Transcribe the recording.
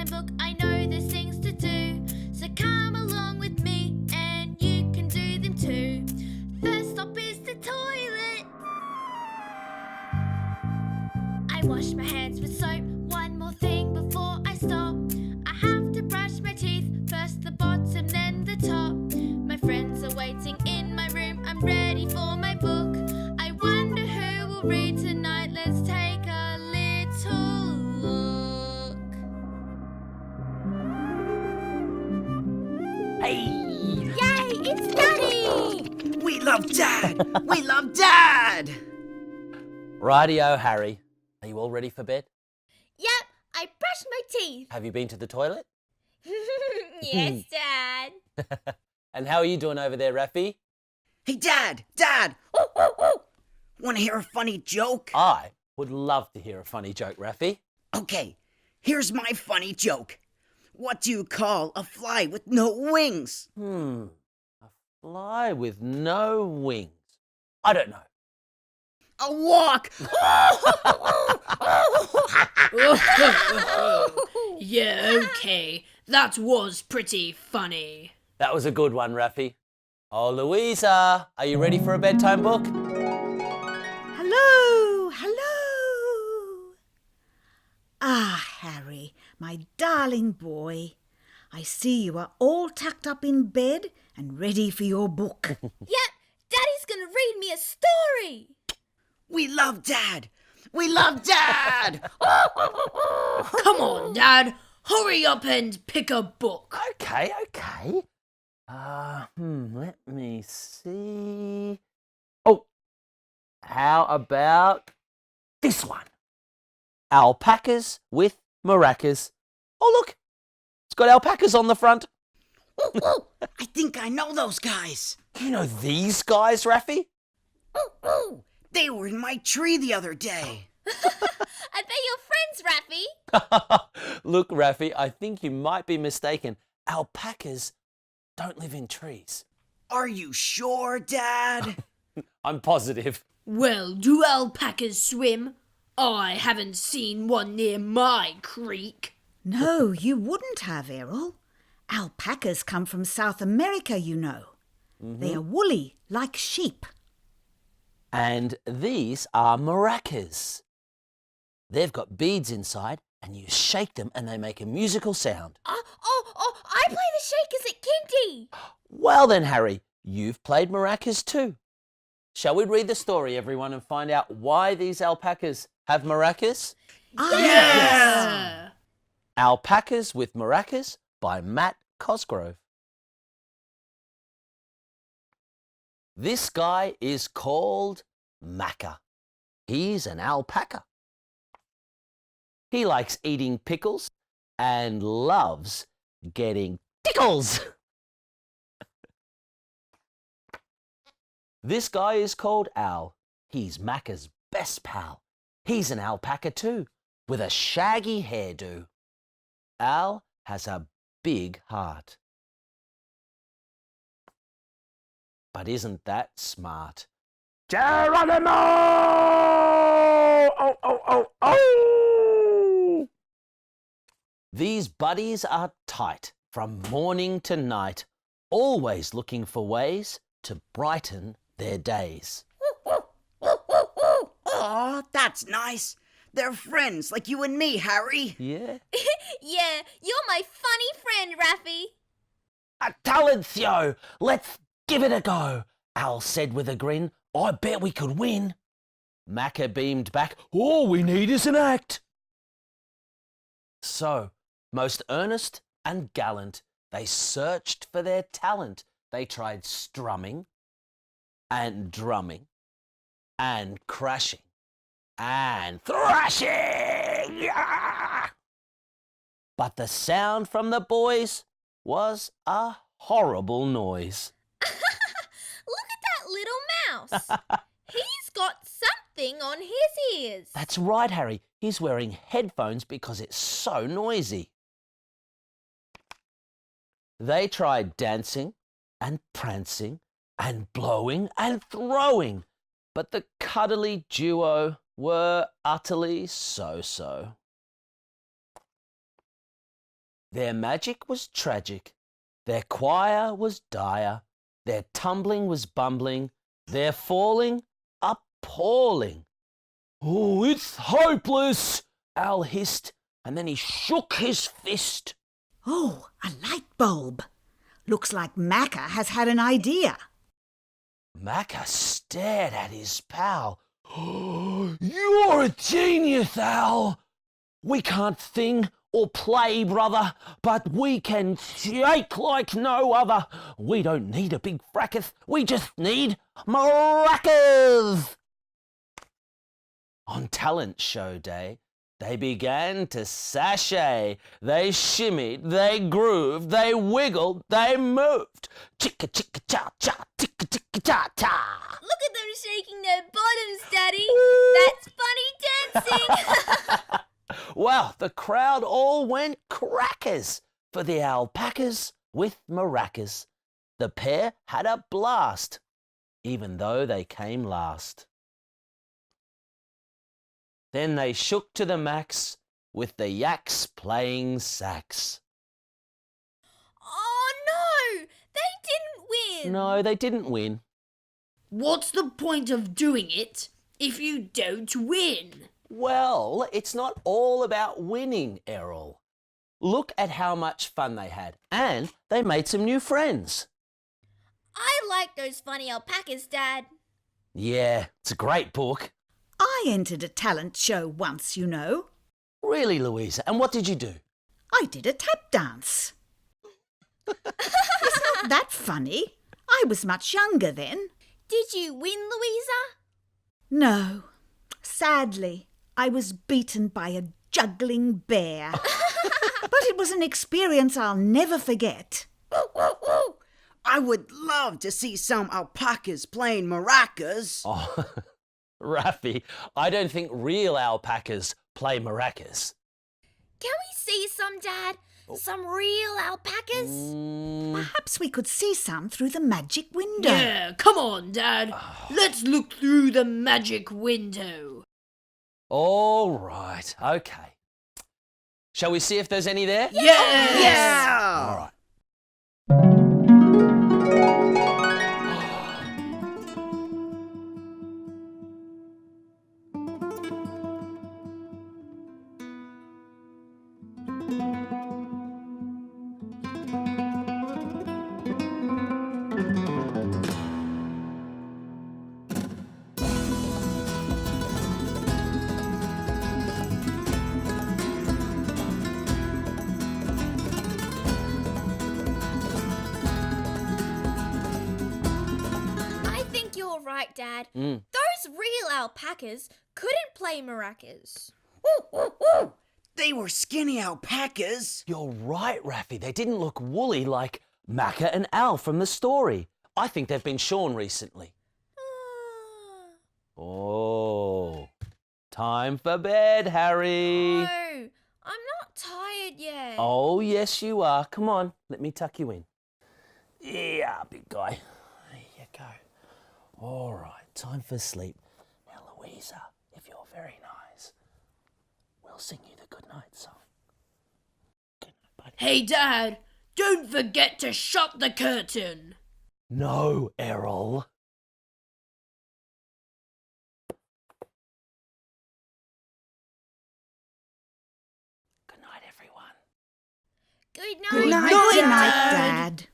bedtime book. I know there's things to do, so come along with me and you can do them too. First stop is the toilet. I wash my hands with soap. One more thing before I stop. I have to brush my teeth, first the bottom then the top. My friends are waiting in my room. I'm ready for my book. I wonder who will read tonight. Let's take a little look. Hey! Yay, it's Daddy! We love Dad! We love Dad! Rightio, Harry. Are you all ready for bed? Yep, I brushed my teeth. Have you been to the toilet? Yes, Dad. And how are you doing over there, Raffy? Hey, Dad! Dad! Want to hear a funny joke? I would love to hear a funny joke, Raffy. Okay, here's my funny joke. What do you call a fly with no wings? A fly with no wings. I don't know. A walk! Yeah, okay. That was pretty funny. That was a good one, Raffy. Oh, Louisa, are you ready for a bedtime book? Hello, hello. Ah, Harry, my darling boy. I see you are all tucked up in bed and ready for your book. Yep, Daddy's gonna read me a story. We love Dad! We love Dad! Come on, Dad. Hurry up and pick a book. Okay. Let me see. Oh, how about this one? Alpacas with maracas. Oh, look, it's got alpacas on the front. I think I know those guys. You know these guys, Raffy? They were in my tree the other day. Are they your friends, Raffy? Look, Raffy, I think you might be mistaken. Alpacas don't live in trees. Are you sure, Dad? I'm positive. Well, do alpacas swim? I haven't seen one near my creek. No, you wouldn't have, Errol. Alpacas come from South America, you know. They are woolly, like sheep. And these are maracas. They've got beads inside, and you shake them and they make a musical sound. I play the shakers at Kindy. Well then, Harry, you've played maracas too. Shall we read the story, everyone, and find out why these alpacas have maracas? Yeah. Alpacas with Maracas by Matt Cosgrove. This guy is called Macca. He's an alpaca. He likes eating pickles and loves getting tickles. This guy is called Al. He's Macca's best pal. He's an alpaca too, with a shaggy hairdo. Al has a big heart. But isn't that smart? Geronimo! Oh! These buddies are tight from morning to night, always looking for ways to brighten their days. Aw, that's nice. They're friends like you and me, Harry. Yeah? Yeah, you're my funny friend, Raffy. A Talencio! Let's give it a go, Al said with a grin. I bet we could win. Macca beamed back. All we need is an act. So, most earnest and gallant, they searched for their talent. They tried strumming and drumming and crashing and thrashing. Yeah! But the sound from the boys was a horrible noise. Look at that little mouse. He's got something on his ears. That's right, Harry. He's wearing headphones because it's so noisy. They tried dancing and prancing and blowing and throwing, but the cuddly duo were utterly so-so. Their magic was tragic, their choir was dire, their tumbling was bumbling, their falling appalling. "Oh, it's hopeless," Al hissed, and then he shook his fist. Oh, a light bulb. Looks like Macca has had an idea. Macca stared at his pal. "You're a genius, Al. We can't sing or play, brother, but we can shake like no other. We don't need a big fracas, we just need maracas." On talent show day, they began to sashay. They shimmied, they grooved, they wiggled, they moved. Chicka chicka cha cha, chicka chicka cha cha. Look at them shaking their bottoms, Daddy. That's funny dancing. Well, the crowd all went crackers for the alpacas with maracas. The pair had a blast, even though they came last. Then they shook to the max with the yaks playing sax. Oh no, they didn't win. No, they didn't win. What's the point of doing it if you don't win? Well, it's not all about winning, Errol. Look at how much fun they had, and they made some new friends. I like those funny alpacas, Dad. Yeah, it's a great book. I entered a talent show once, you know. Really, Louisa, and what did you do? I did a tap dance. Isn't that funny? I was much younger then. Did you win, Louisa? No, sadly, I was beaten by a juggling bear. But it was an experience I'll never forget. I would love to see some alpacas playing maracas. Oh, Rafi, I don't think real alpacas play maracas. Can we see some, Dad? Some real alpacas? Perhaps we could see some through the magic window. Yeah, come on, Dad. Let's look through the magic window. All right, okay. Shall we see if there's any there? Yes! Yeah! All right. I think you're right, Dad. Mm. Those real alpacas couldn't play maracas. They were skinny alpacas. You're right, Rafi. They didn't look woolly like Macca and Al from the story. I think they've been shorn recently. Oh, time for bed, Harry. No, I'm not tired yet. Oh, yes, you are. Come on, let me tuck you in. Yeah, big guy. There you go. All right, time for sleep. Now, Louisa, if you're very nice, we'll sing you the good night song. Good night, buddy. Hey, Dad, don't forget to shut the curtain. No, Errol. Good night, everyone. Good night. Good night, Good night, Dad. Dad.